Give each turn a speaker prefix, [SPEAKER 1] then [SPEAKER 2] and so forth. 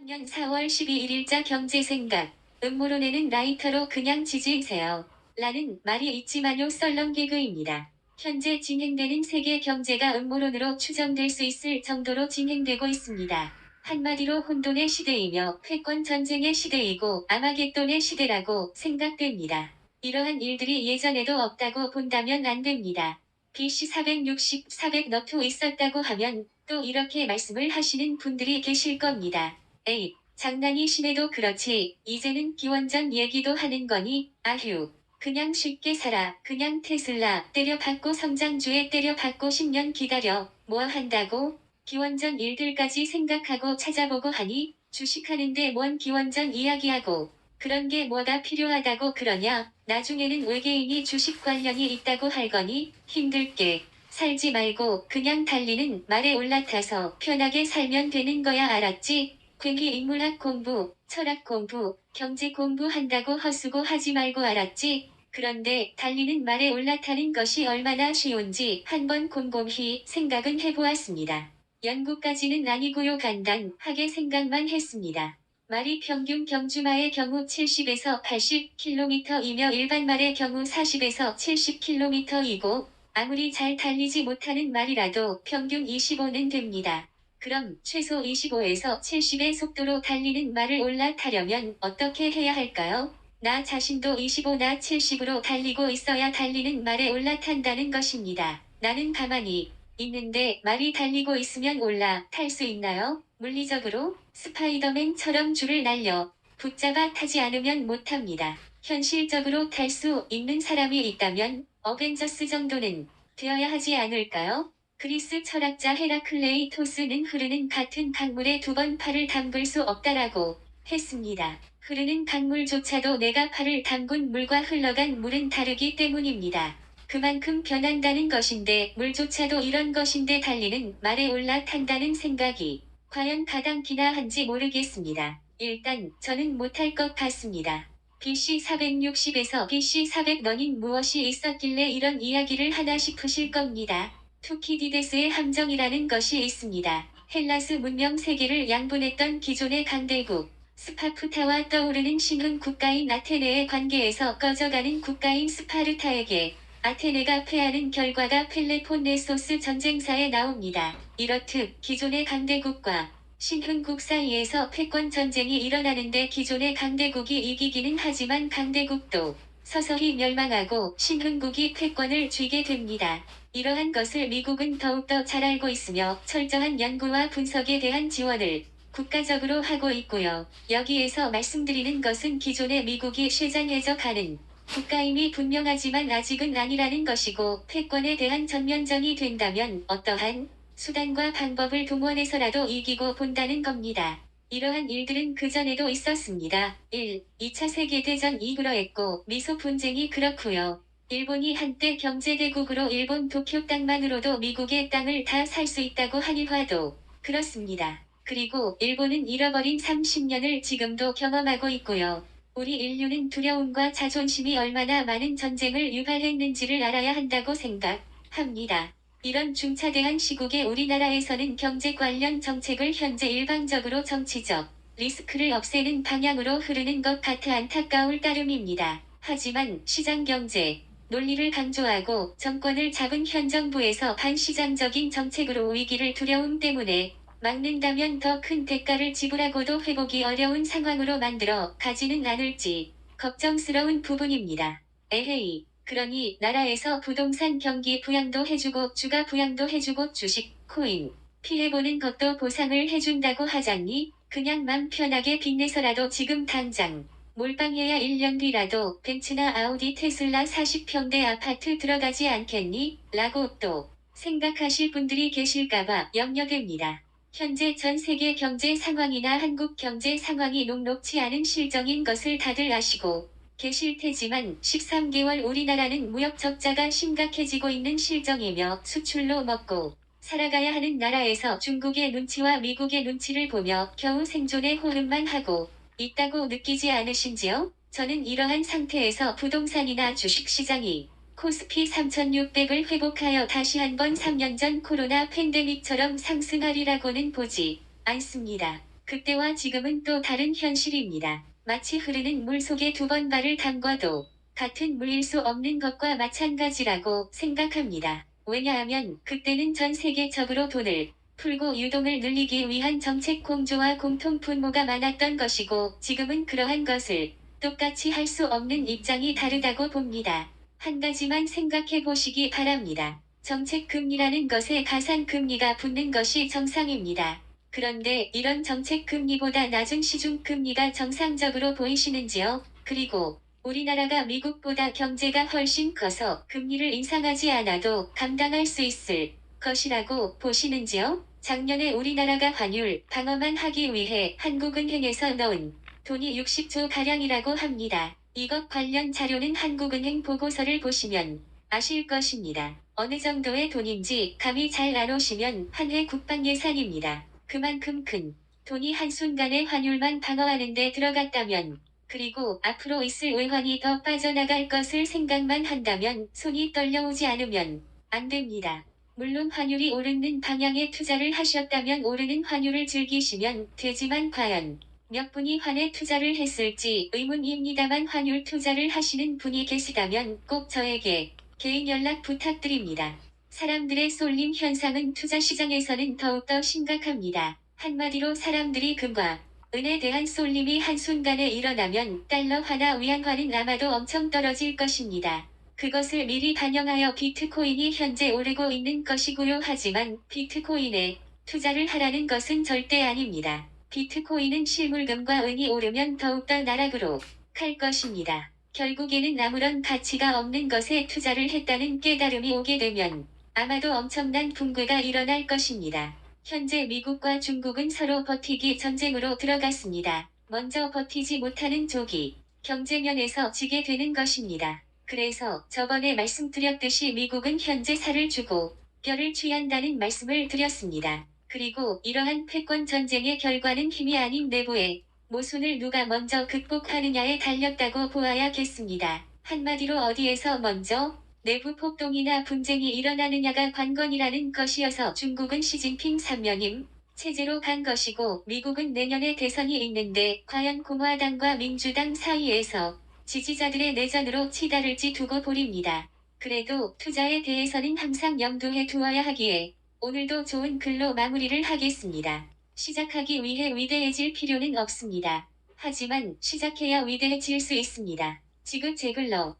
[SPEAKER 1] 2020년 4월 12일자 경제생각. 음모론에는 라이터로 그냥 지지세요. 라는 말이 있지만요, 썰렁 개그입니다. 현재 진행되는 세계 경제가 음모론으로 추정될 수 있을 정도로 진행되고 있습니다. 한마디로 혼돈의 시대이며 패권 전쟁의 시대이고 아마겟돈의 시대라고 생각됩니다. 이러한 일들이 예전에도 없다고 본다면 안 됩니다. BC 460, 400 너투 있었다고 하면 또 이렇게 말씀을 하시는 분들이 계실 겁니다. 에이, 장난이 심해도 그렇지, 이제는 기원전 얘기도 하는 거니, 아휴. 그냥 쉽게 살아, 그냥 테슬라, 때려받고 성장주에 때려받고 10년 기다려, 뭐 한다고? 기원전 일들까지 생각하고 찾아보고 하니, 주식하는데 뭔 기원전 이야기하고, 그런 게 뭐가 필요하다고 그러냐, 나중에는 외계인이 주식 관련이 있다고 할 거니, 힘들게. 살지 말고 그냥 달리는 말에 올라타서 편하게 살면 되는 거야, 알았지? 괜히 인문학 공부, 철학 공부, 경제 공부한다고 헛수고 하지 말고, 알았지? 그런데 달리는 말에 올라타는 것이 얼마나 쉬운지 한번 곰곰이 생각은 해보았습니다. 연구까지는 아니고요, 간단하게 생각만 했습니다. 말이 평균 경주마의 경우 70에서 80km이며 일반 말의 경우 40에서 70km이고 아무리 잘 달리지 못하는 말이라도 평균 25는 됩니다. 그럼 최소 25에서 70의 속도로 달리는 말을 올라타려면 어떻게 해야 할까요? 나 자신도 25나 70으로 달리고 있어야 달리는 말에 올라탄다는 것입니다. 나는 가만히 있는데 말이 달리고 있으면 올라탈 수 있나요? 물리적으로 스파이더맨처럼 줄을 날려 붙잡아 타지 않으면 못합니다. 현실적으로 탈 수 있는 사람이 있다면 어벤져스 정도는 되어야 하지 않을까요? 그리스 철학자 헤라클레이토스는 흐르는 같은 강물에 두 번 팔을 담글 수 없다라고 했습니다. 흐르는 강물조차도 내가 팔을 담근 물과 흘러간 물은 다르기 때문입니다. 그만큼 변한다는 것인데 물조차도 이런 것인데 달리는 말에 올라탄다는 생각이 과연 가당키나 한지 모르겠습니다. 일단 저는 못할 것 같습니다. BC 460에서 BC 400년인 무엇이 있었길래 이런 이야기를 하나 싶으실 겁니다. 투키디데스의 함정이라는 것이 있습니다. 헬라스 문명 세계를 양분했던 기존의 강대국 스파르타와 떠오르는 신흥 국가인 아테네의 관계에서 꺼져가는 국가인 스파르타에게 아테네가 패하는 결과가 펠레폰네소스 전쟁사에 나옵니다. 이렇듯 기존의 강대국과 신흥국 사이에서 패권 전쟁이 일어나는데 기존의 강대국이 이기기는 하지만 강대국도 서서히 멸망하고 신흥국이 패권을 쥐게 됩니다. 이러한 것을 미국은 더욱더 잘 알고 있으며 철저한 연구와 분석에 대한 지원을 국가적으로 하고 있고요. 여기에서 말씀드리는 것은 기존의 미국이 쇠장해져 가는 국가임이 분명하지만 아직은 아니라는 것이고 패권에 대한 전면전이 된다면 어떠한 수단과 방법을 동원해서라도 이기고 본다는 겁니다. 이러한 일들은 그전에도 있었습니다. 1. 2차 세계대전이 그러했고 미소 분쟁이 그렇고요. 일본이 한때 경제대국으로 일본 도쿄 땅만으로도 미국의 땅을 다 살 수 있다고 한일화도 그렇습니다. 그리고 일본은 잃어버린 30년을 지금도 경험하고 있고요. 우리 인류는 두려움과 자존심이 얼마나 많은 전쟁을 유발했는지를 알아야 한다고 생각합니다. 이런 중차대한 시국에 우리나라에서는 경제 관련 정책을 현재 일방적으로 정치적 리스크를 없애는 방향으로 흐르는 것 같아 안타까울 따름입니다. 하지만 시장경제 논리를 강조하고 정권을 잡은 현 정부에서 반시장적인 정책으로 위기를 두려움 때문에 막는다면 더 큰 대가를 지불하고도 회복이 어려운 상황으로 만들어 가지는 않을지 걱정스러운 부분입니다. 에헤이. 그러니 나라에서 부동산 경기 부양도 해주고 주가 부양도 해주고 주식, 코인 피해보는 것도 보상을 해준다고 하잖니? 그냥 맘 편하게 빚내서라도 지금 당장 몰빵해야 1년 뒤라도 벤츠나 아우디 테슬라 40평대 아파트 들어가지 않겠니? 라고 또 생각하실 분들이 계실까봐 염려됩니다. 현재 전 세계 경제 상황이나 한국 경제 상황이 녹록치 않은 실정인 것을 다들 아시고 계실 테지만 13개월 우리나라는 무역 적자가 심각해지고 있는 실정이며 수출로 먹고 살아가야 하는 나라에서 중국의 눈치와 미국의 눈치를 보며 겨우 생존의 호흡만 하고 있다고 느끼지 않으신지요? 저는 이러한 상태에서 부동산이나 주식시장이 코스피 3600을 회복하여 다시 한번 3년 전 코로나 팬데믹처럼 상승하리라고는 보지 않습니다. 그때와 지금은 또 다른 현실입니다. 마치 흐르는 물 속에 두 번 발을 담궈도 같은 물일 수 없는 것과 마찬가지라고 생각합니다. 왜냐하면 그때는 전 세계적으로 돈을 풀고 유동을 늘리기 위한 정책 공조와 공통 분모가 많았던 것이고 지금은 그러한 것을 똑같이 할 수 없는 입장이 다르다고 봅니다. 한 가지만 생각해 보시기 바랍니다. 정책 금리라는 것에 가산 금리가 붙는 것이 정상입니다. 그런데 이런 정책 금리보다 낮은 시중 금리가 정상적으로 보이시는지요? 그리고 우리나라가 미국보다 경제가 훨씬 커서 금리를 인상하지 않아도 감당할 수 있을 것이라고 보시는지요? 작년에 우리나라가 환율 방어만 하기 위해 한국은행에서 넣은 돈이 60조 가량이라고 합니다. 이것 관련 자료는 한국은행 보고서를 보시면 아실 것입니다. 어느 정도의 돈인지 감이 잘 안 오시면 한 해 국방 예산입니다. 그만큼 큰 돈이 한순간에 환율만 방어하는 데 들어갔다면 그리고 앞으로 있을 외환이 더 빠져나갈 것을 생각만 한다면 손이 떨려오지 않으면 안 됩니다. 물론 환율이 오르는 방향에 투자를 하셨다면 오르는 환율을 즐기시면 되지만 과연 몇 분이 환에 투자를 했을지 의문입니다만 환율 투자를 하시는 분이 계시다면 꼭 저에게 개인 연락 부탁드립니다. 사람들의 쏠림 현상은 투자 시장에서는 더욱더 심각합니다. 한마디로 사람들이 금과 은에 대한 쏠림이 한순간에 일어나면 달러화나 위안화는 아마도 엄청 떨어질 것입니다. 그것을 미리 반영하여 비트코인이 현재 오르고 있는 것이고요. 하지만 비트코인에 투자를 하라는 것은 절대 아닙니다. 비트코인은 실물금과 은이 오르면 더욱더 나락으로 갈 것입니다. 결국에는 아무런 가치가 없는 것에 투자를 했다는 깨달음이 오게 되면 아마도 엄청난 붕괴가 일어날 것입니다. 현재 미국과 중국은 서로 버티기 전쟁으로 들어갔습니다. 먼저 버티지 못하는 쪽이 경제면에서 지게 되는 것입니다. 그래서 저번에 말씀드렸듯이 미국은 현재 살을 주고 뼈를 취한다는 말씀을 드렸습니다. 그리고 이러한 패권 전쟁의 결과는 힘이 아닌 내부의 모순을 누가 먼저 극복하느냐에 달렸다고 보아야겠습니다. 한마디로 어디에서 먼저 내부 폭동이나 분쟁이 일어나느냐가 관건이라는 것이어서 중국은 시진핑 3년임 체제로 간 것이고 미국은 내년에 대선이 있는데 과연 공화당과 민주당 사이에서 지지자들의 내전으로 치달을지 두고 보립니다. 그래도 투자에 대해서는 항상 염두에 두어야 하기에 오늘도 좋은 글로 마무리를 하겠습니다. 시작하기 위해 위대해질 필요는 없습니다. 하지만 시작해야 위대해질 수 있습니다. 지긋재글러